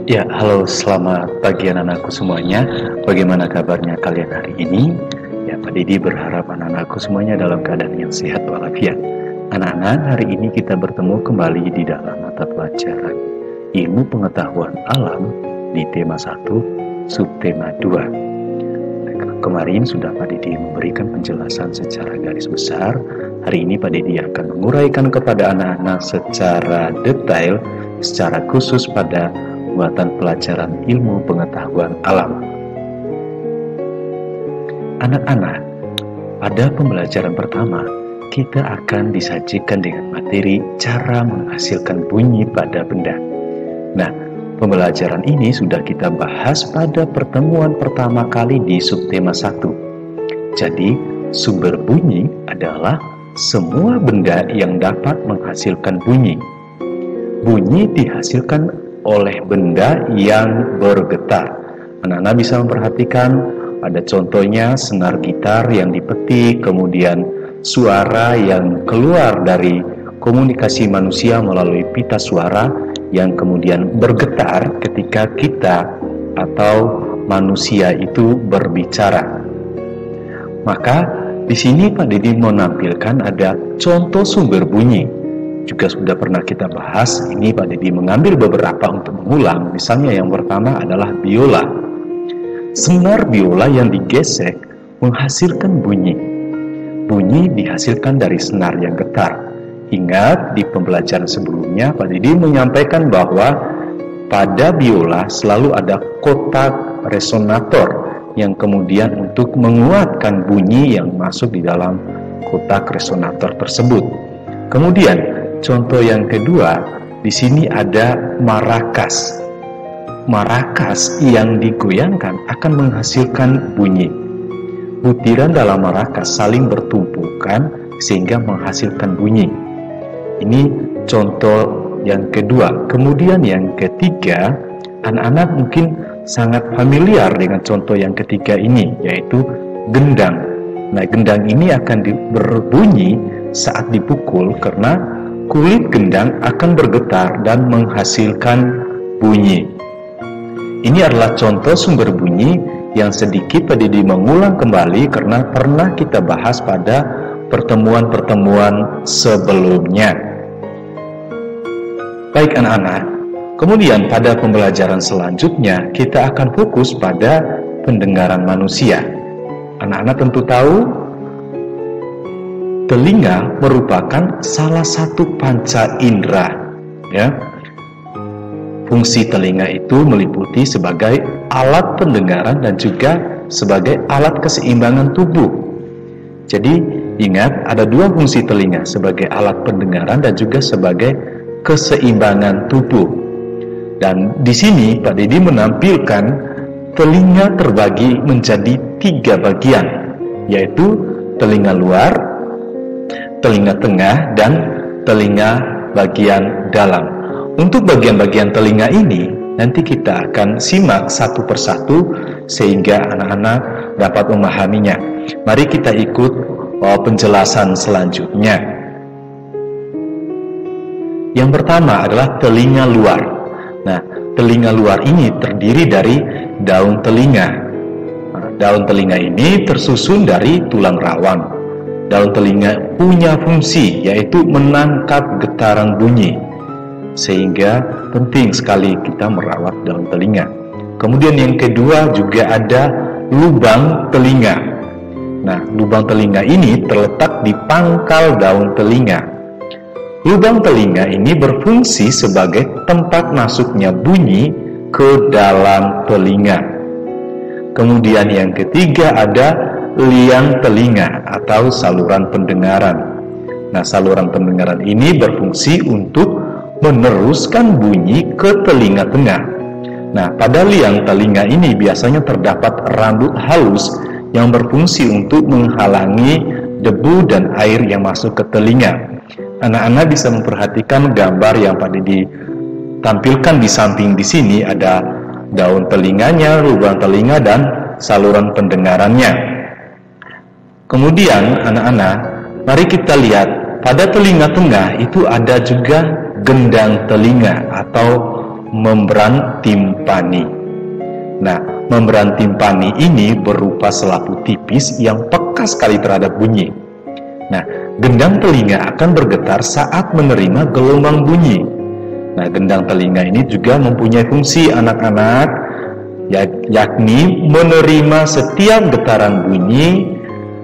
Ya, halo, selamat pagi anak-anakku semuanya. Bagaimana kabarnya kalian hari ini? Ya, Pak Didi berharap anak-anakku semuanya dalam keadaan yang sehat walafiat. Anak-anak, hari ini kita bertemu kembali di dalam mata pelajaran Ilmu Pengetahuan Alam di tema 1, subtema 2. Kemarin sudah Pak Didi memberikan penjelasan secara garis besar. Hari ini Pak Didi akan menguraikan kepada anak-anak secara detail, secara khusus pada buatan pelajaran ilmu pengetahuan alam. Anak-anak, pada pembelajaran pertama, kita akan disajikan dengan materi cara menghasilkan bunyi pada benda. Nah, pembelajaran ini sudah kita bahas pada pertemuan pertama kali di subtema 1. Jadi, sumber bunyi adalah semua benda yang dapat menghasilkan bunyi. Bunyi dihasilkan oleh benda yang bergetar. Anak-anak bisa memperhatikan ada contohnya senar gitar yang dipetik, kemudian suara yang keluar dari komunikasi manusia melalui pita suara yang kemudian bergetar ketika kita atau manusia itu berbicara. Maka di sini Pak Didi menampilkan ada contoh sumber bunyi. Juga sudah pernah kita bahas, ini Pak Didi mengambil beberapa untuk mengulang. Misalnya yang pertama adalah biola. Senar biola yang digesek menghasilkan bunyi. Bunyi dihasilkan dari senar yang getar. Ingat di pembelajaran sebelumnya Pak Didi menyampaikan bahwa pada biola selalu ada kotak resonator yang kemudian untuk menguatkan bunyi yang masuk di dalam kotak resonator tersebut. Kemudian contoh yang kedua, di sini ada marakas. Marakas yang digoyangkan akan menghasilkan bunyi. Butiran dalam marakas saling bertumpukan sehingga menghasilkan bunyi. Ini contoh yang kedua. Kemudian yang ketiga, anak-anak mungkin sangat familiar dengan contoh yang ketiga ini, yaitu gendang. Nah, gendang ini akan berbunyi saat dipukul karena kulit gendang akan bergetar dan menghasilkan bunyi. Ini adalah contoh sumber bunyi yang sedikit Pak Didi mengulang kembali karena pernah kita bahas pada pertemuan-pertemuan sebelumnya. Baik anak-anak, kemudian pada pembelajaran selanjutnya kita akan fokus pada pendengaran manusia. Anak-anak tentu tahu telinga merupakan salah satu panca indera, ya. Fungsi telinga itu meliputi sebagai alat pendengaran dan juga sebagai alat keseimbangan tubuh. Jadi ingat ada dua fungsi telinga, sebagai alat pendengaran dan juga sebagai keseimbangan tubuh. Dan di sini Pak Didi menampilkan telinga terbagi menjadi 3 bagian, yaitu telinga luar, telinga tengah, dan telinga bagian dalam. Untuk bagian-bagian telinga ini, nanti kita akan simak satu persatu sehingga anak-anak dapat memahaminya. Mari kita ikut penjelasan selanjutnya. Yang pertama adalah telinga luar. Nah, telinga luar ini terdiri dari daun telinga. Daun telinga ini tersusun dari tulang rawan. Daun telinga punya fungsi yaitu menangkap getaran bunyi, sehingga penting sekali kita merawat daun telinga. Kemudian yang kedua juga ada lubang telinga. Nah, lubang telinga ini terletak di pangkal daun telinga. Lubang telinga ini berfungsi sebagai tempat masuknya bunyi ke dalam telinga. Kemudian yang ketiga ada liang telinga atau saluran pendengaran. Nah, saluran pendengaran ini berfungsi untuk meneruskan bunyi ke telinga tengah. Nah, pada liang telinga ini biasanya terdapat rambut halus yang berfungsi untuk menghalangi debu dan air yang masuk ke telinga. Anak-anak bisa memperhatikan gambar yang Pak Didi tampilkan di samping di sini, ada daun telinganya, lubang telinga, dan saluran pendengarannya. Kemudian anak-anak, mari kita lihat pada telinga tengah itu ada juga gendang telinga atau membran timpani. Nah, membran timpani ini berupa selapu tipis yang peka sekali terhadap bunyi. Nah, gendang telinga akan bergetar saat menerima gelombang bunyi. Nah, gendang telinga ini juga mempunyai fungsi anak-anak, yakni menerima setiap getaran bunyi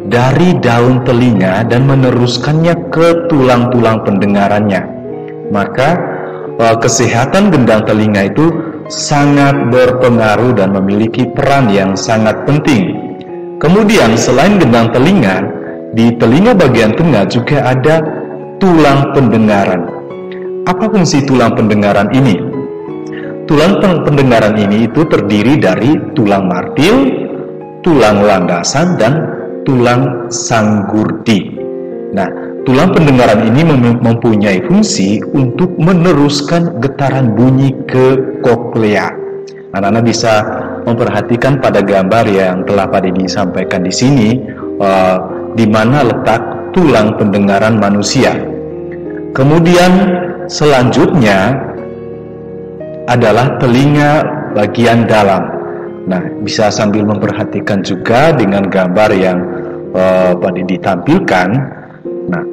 dari daun telinga dan meneruskannya ke tulang-tulang pendengarannya. Maka kesehatan gendang telinga itu sangat berpengaruh dan memiliki peran yang sangat penting. Kemudian selain gendang telinga, di telinga bagian tengah juga ada tulang pendengaran. Apa fungsi tulang pendengaran ini? Tulang pendengaran ini itu terdiri dari tulang martil, tulang landasan, dan tulang sanggurdi. Nah, tulang pendengaran ini mempunyai fungsi untuk meneruskan getaran bunyi ke koklea. Anak-anak bisa memperhatikan pada gambar yang telah Pak Didi sampaikan di sini, di mana letak tulang pendengaran manusia. Kemudian selanjutnya adalah telinga bagian dalam. Nah, bisa sambil memperhatikan juga dengan gambar yang Pak Didi tampilkan. Nah,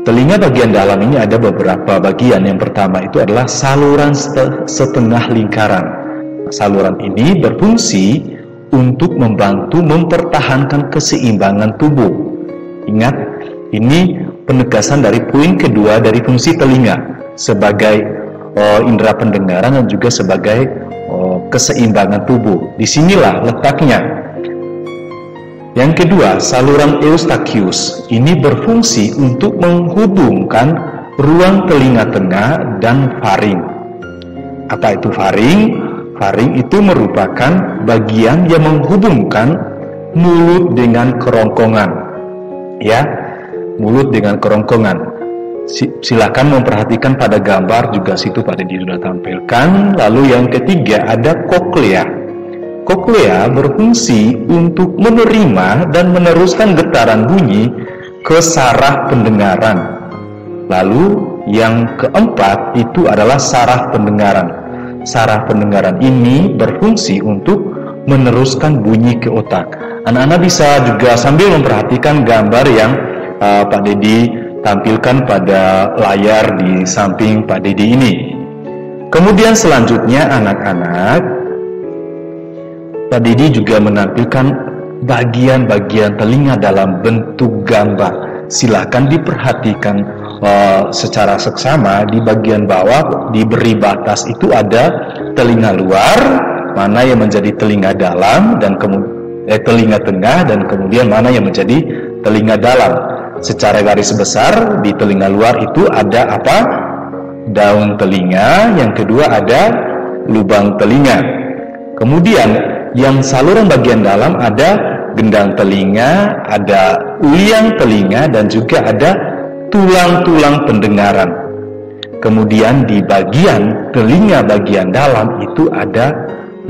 telinga bagian dalam ini ada beberapa bagian. Yang pertama itu adalah saluran setengah lingkaran. Saluran ini berfungsi untuk membantu mempertahankan keseimbangan tubuh. Ingat, ini penegasan dari poin kedua dari fungsi telinga sebagai indera pendengaran dan juga sebagai keseimbangan tubuh. Disinilah letaknya. Yang kedua, saluran Eustachius ini berfungsi untuk menghubungkan ruang telinga tengah dan faring. Apa itu faring? Faring itu merupakan bagian yang menghubungkan mulut dengan kerongkongan. Ya, mulut dengan kerongkongan. Silakan memperhatikan pada gambar juga situ Pak Didi sudah tampilkan. Lalu yang ketiga ada koklea. Koklea berfungsi untuk menerima dan meneruskan getaran bunyi ke saraf pendengaran. Lalu yang keempat itu adalah saraf pendengaran. Saraf pendengaran ini berfungsi untuk meneruskan bunyi ke otak. Anak-anak bisa juga sambil memperhatikan gambar yang Pak Didi tampilkan pada layar di samping Pak Didi ini. Kemudian selanjutnya anak-anak, Pak Didi juga menampilkan bagian-bagian telinga dalam bentuk gambar. Silakan diperhatikan secara seksama. Di bagian bawah diberi batas itu ada telinga luar, mana yang menjadi telinga dalam, dan telinga tengah, dan kemudian mana yang menjadi telinga dalam. Secara garis besar di telinga luar itu ada apa? Daun telinga. Yang kedua ada lubang telinga. Kemudian yang saluran bagian dalam ada gendang telinga, ada liang telinga, dan juga ada tulang-tulang pendengaran. Kemudian di bagian telinga bagian dalam itu ada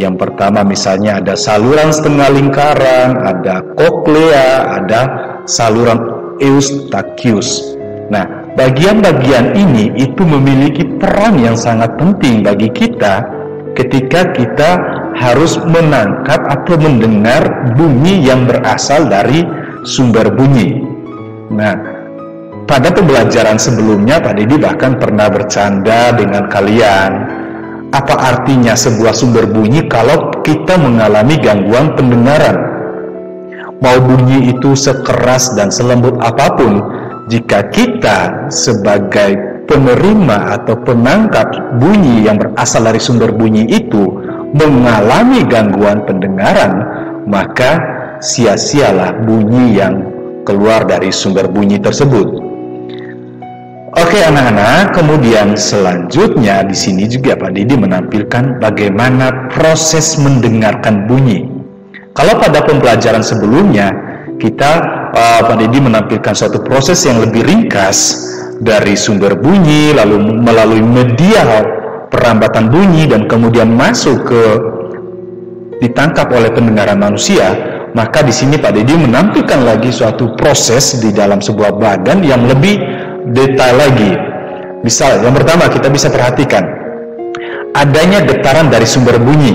yang pertama misalnya ada saluran setengah lingkaran, ada koklea, ada saluran Eustachius. Nah, bagian-bagian ini itu memiliki peran yang sangat penting bagi kita ketika kita harus menangkap atau mendengar bunyi yang berasal dari sumber bunyi. Nah, pada pembelajaran sebelumnya Pak Didi bahkan pernah bercanda dengan kalian. Apa artinya sebuah sumber bunyi kalau kita mengalami gangguan pendengaran? Mau bunyi itu sekeras dan selembut apapun, jika kita sebagai penerima atau penangkap bunyi yang berasal dari sumber bunyi itu mengalami gangguan pendengaran, maka sia-sialah bunyi yang keluar dari sumber bunyi tersebut. Oke anak-anak, kemudian selanjutnya di sini juga Pak Didi menampilkan bagaimana proses mendengarkan bunyi. Kalau pada pembelajaran sebelumnya kita Pak Didi menampilkan suatu proses yang lebih ringkas dari sumber bunyi, lalu melalui media perambatan bunyi dan kemudian masuk ke ditangkap oleh pendengaran manusia, maka di sini Pak Didi menampilkan lagi suatu proses di dalam sebuah badan yang lebih detail lagi. Misal yang pertama kita bisa perhatikan adanya getaran dari sumber bunyi.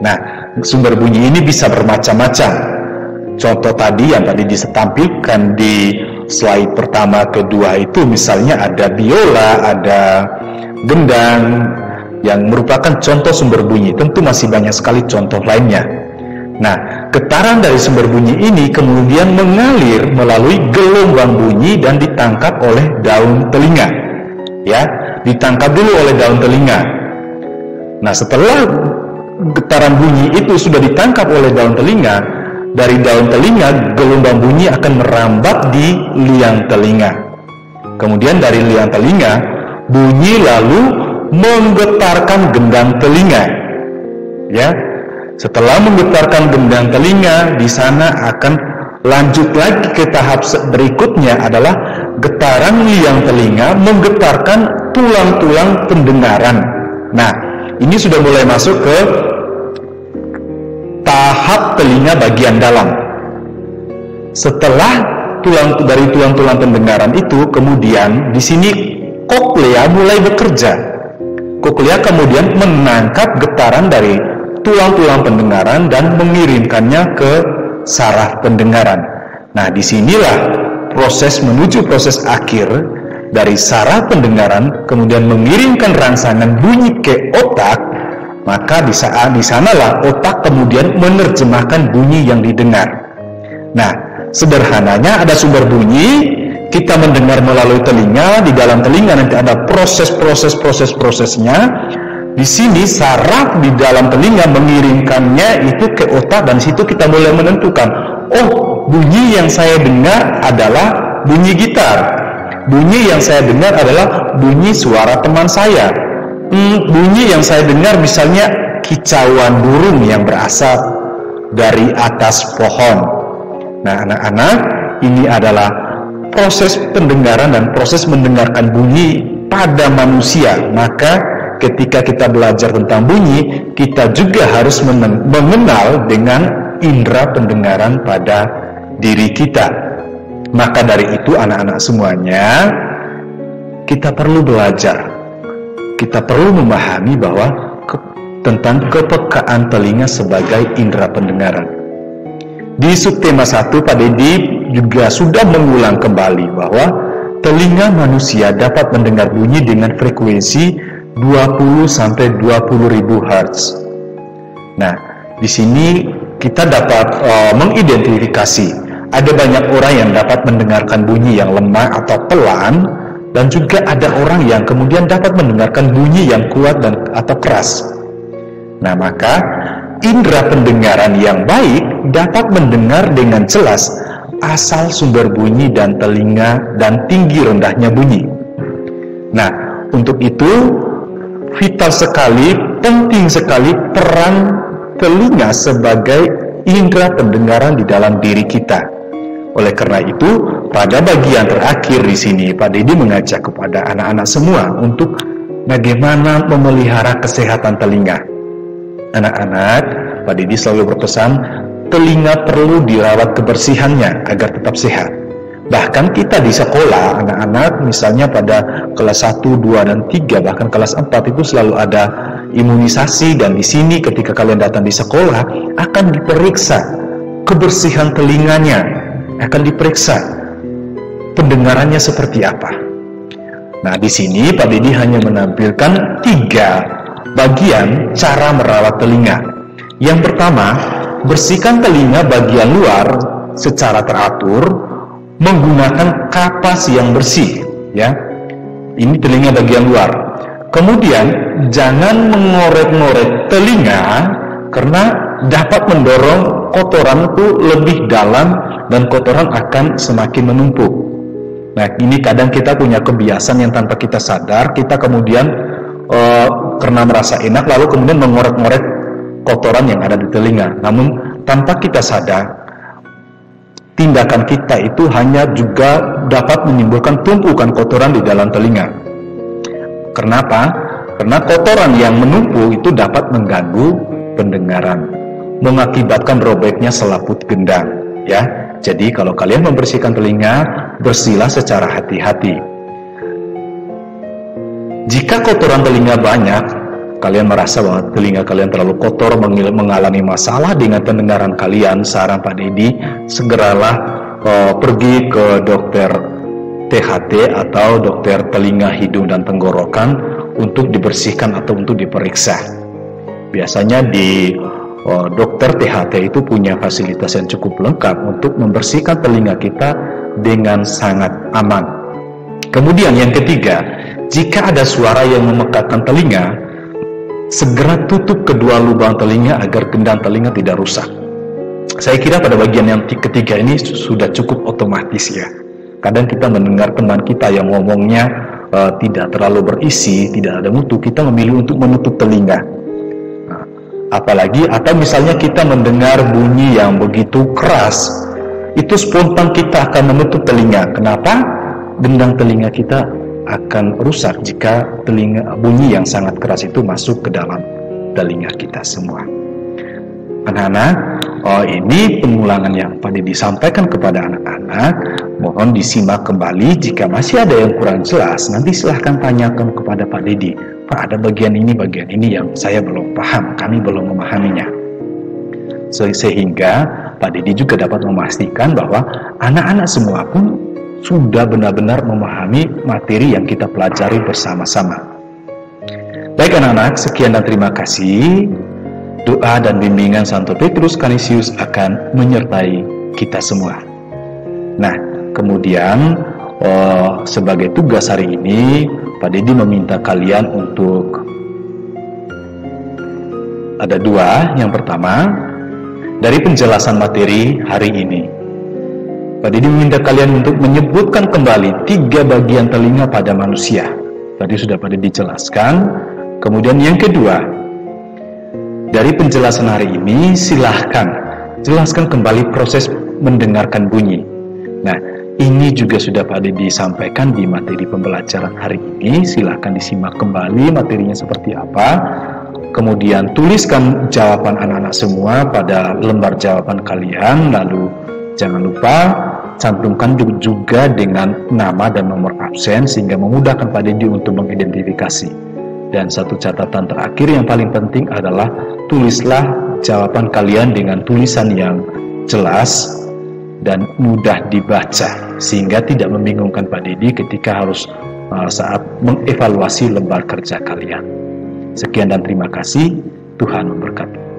Nah, sumber bunyi ini bisa bermacam-macam. Contoh tadi yang tadi ditampilkan di slide pertama kedua itu misalnya ada biola, ada gendang yang merupakan contoh sumber bunyi. Tentu masih banyak sekali contoh lainnya. Nah, getaran dari sumber bunyi ini kemudian mengalir melalui gelombang bunyi dan ditangkap oleh daun telinga. Ya, ditangkap dulu oleh daun telinga. Nah, setelah getaran bunyi itu sudah ditangkap oleh daun telinga, dari daun telinga gelombang bunyi akan merambat di liang telinga. Kemudian dari liang telinga bunyi lalu menggetarkan gendang telinga. Ya. Setelah menggetarkan gendang telinga, di sana akan lanjut lagi ke tahap berikutnya adalah getaran liang telinga menggetarkan tulang-tulang pendengaran. Nah, ini sudah mulai masuk ke tahap telinga bagian dalam. Setelah dari tulang-tulang pendengaran itu, kemudian di sini koklea mulai bekerja. Koklea kemudian menangkap getaran dari tulang-tulang pendengaran dan mengirimkannya ke saraf pendengaran. Nah, disinilah proses menuju proses akhir dari saraf pendengaran, kemudian mengirimkan rangsangan bunyi ke otak. Maka di sanalah otak kemudian menerjemahkan bunyi yang didengar. Nah, sederhananya ada sumber bunyi, kita mendengar melalui telinga, di dalam telinga nanti ada prosesnya. Di sini saraf di dalam telinga mengirimkannya itu ke otak dan situ kita mulai menentukan, oh, bunyi yang saya dengar adalah bunyi gitar. Bunyi yang saya dengar adalah bunyi suara teman saya. Bunyi yang saya dengar misalnya kicauan burung yang berasal dari atas pohon. Nah, anak-anak, ini adalah proses pendengaran dan proses mendengarkan bunyi pada manusia. Maka ketika kita belajar tentang bunyi, kita juga harus mengenal dengan indera pendengaran pada diri kita. Maka dari itu anak-anak semuanya, kita perlu belajar. Kita perlu memahami bahwa tentang kepekaan telinga sebagai indera pendengaran. Di subtema 1, Pak Dedi juga sudah mengulang kembali bahwa telinga manusia dapat mendengar bunyi dengan frekuensi 20 sampai 20.000 Hz. Nah, di sini kita dapat mengidentifikasi ada banyak orang yang dapat mendengarkan bunyi yang lemah atau pelan, dan juga ada orang yang kemudian dapat mendengarkan bunyi yang kuat dan atau keras. Nah, maka indera pendengaran yang baik dapat mendengar dengan jelas asal sumber bunyi dan telinga dan tinggi rendahnya bunyi. Nah, untuk itu vital sekali, penting sekali peran telinga sebagai indera pendengaran di dalam diri kita. Oleh karena itu, pada bagian terakhir di sini, Pak Dedi mengajak kepada anak-anak semua untuk bagaimana memelihara kesehatan telinga. Anak-anak, Pak Dedi selalu berpesan, telinga perlu dirawat kebersihannya agar tetap sehat. Bahkan kita di sekolah, anak-anak misalnya pada kelas 1, 2, dan 3, bahkan kelas 4 itu selalu ada imunisasi. Dan di sini ketika kalian datang di sekolah, akan diperiksa kebersihan telinganya, akan diperiksa pendengarannya seperti apa. Nah, di sini Pak Dedi hanya menampilkan 3 bagian cara merawat telinga. Yang pertama, bersihkan telinga bagian luar secara teratur menggunakan kapas yang bersih, ya. Ini telinga bagian luar. Kemudian jangan mengorek-ngorek telinga karena dapat mendorong kotoran itu lebih dalam dan kotoran akan semakin menumpuk. Nah, ini kadang kita punya kebiasaan yang tanpa kita sadar, kita kemudian karena merasa enak lalu kemudian mengorek-ngorek kotoran yang ada di telinga. Namun tanpa kita sadar, tindakan kita itu hanya juga dapat menimbulkan tumpukan kotoran di dalam telinga. Kenapa? Karena kotoran yang menumpuk itu dapat mengganggu pendengaran, mengakibatkan robeknya selaput gendang, ya. Jadi kalau kalian membersihkan telinga, bersihlah secara hati-hati. Jika kotoran telinga banyak, kalian merasa bahwa telinga kalian terlalu kotor, mengalami masalah dengan pendengaran kalian, saran Pak Dedi, segeralah pergi ke dokter THT atau dokter telinga, hidung, dan tenggorokan untuk dibersihkan atau untuk diperiksa. Biasanya di dokter THT itu punya fasilitas yang cukup lengkap untuk membersihkan telinga kita dengan sangat aman. Kemudian yang ketiga, jika ada suara yang memekakkan telinga, segera tutup kedua lubang telinga agar gendang telinga tidak rusak. Saya kira pada bagian yang ketiga ini sudah cukup otomatis ya. Kadang kita mendengar teman kita yang ngomongnya tidak terlalu berisi, tidak ada mutu, kita memilih untuk menutup telinga. Nah, apalagi atau misalnya kita mendengar bunyi yang begitu keras, itu spontan kita akan menutup telinga. Kenapa? Gendang telinga kita akan rusak jika bunyi yang sangat keras itu masuk ke dalam telinga kita semua. Anak-anak, ini pengulangan yang Pak Dedi sampaikan kepada anak-anak. Mohon disimak kembali. Jika masih ada yang kurang jelas, nanti silahkan tanyakan kepada Pak Dedi. Pak, ada bagian ini yang saya belum paham, kami belum memahaminya. Sehingga Pak Dedi juga dapat memastikan bahwa anak-anak semua pun sudah benar-benar memahami materi yang kita pelajari bersama-sama. Baik anak-anak, sekian dan terima kasih. Doa dan bimbingan Santo Petrus Canisius akan menyertai kita semua. Nah, kemudian sebagai tugas hari ini, Pak Dedi meminta kalian untuk ada dua. Yang pertama, dari penjelasan materi hari ini, Pak Dedi meminta kalian untuk menyebutkan kembali 3 bagian telinga pada manusia. Tadi sudah Pak Dedi jelaskan. Kemudian yang kedua, dari penjelasan hari ini, silahkan jelaskan kembali proses mendengarkan bunyi. Nah, ini juga sudah Pak Dedi sampaikan di materi pembelajaran hari ini. Silahkan disimak kembali materinya seperti apa. Kemudian tuliskan jawaban anak-anak semua pada lembar jawaban kalian. Lalu jangan lupa cantumkan juga dengan nama dan nomor absen sehingga memudahkan Pak Dedi untuk mengidentifikasi. Dan satu catatan terakhir yang paling penting adalah tulislah jawaban kalian dengan tulisan yang jelas dan mudah dibaca sehingga tidak membingungkan Pak Dedi ketika harus saat mengevaluasi lembar kerja kalian. Sekian dan terima kasih. Tuhan memberkati.